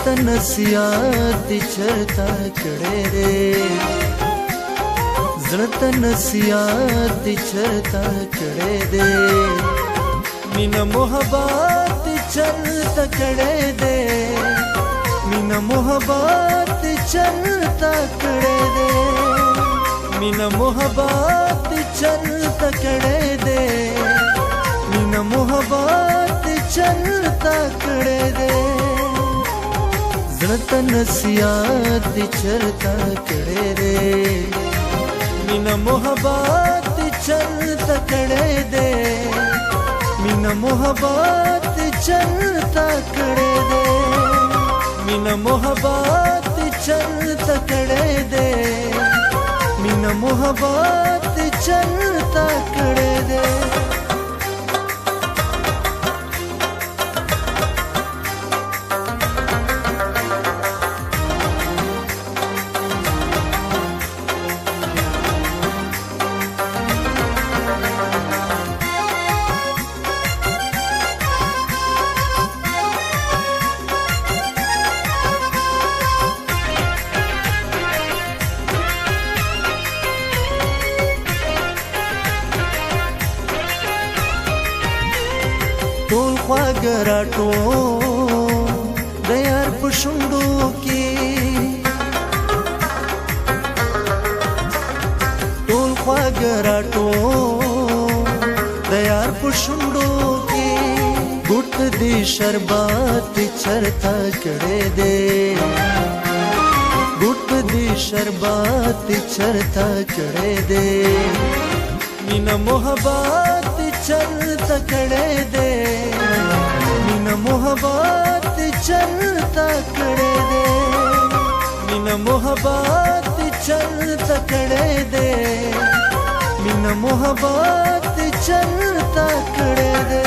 زړه نصیحت چرتا کړې دې زړه ته نصیحت چرتا کړې دې مینا محبت چرتا کړې دې مینا محبت چرتا کړې دې مینا محبت چرتا کړې دې مینا محبت چرتا کړې دې زړه ته نصیحت چرتا کړې دې مینا محبت چرتا کړې دې مینا محبت چرتا کړې دې مینا محبت چرتا کړې دې مینا محبت چرتا کړې دې ټول خواږه راټول د یار په شونډو کې ټول خواږه راټول د یار په شونډو کې ګوټ دې شربات چرتا کړې دې ګوټ دې شربات چرتا کړې دې مینا محبت چرتا کړې دې مینا محبت چرتا کړې دې مینا محبت چرتا کړې دې مینا محبت چرتا کړې دې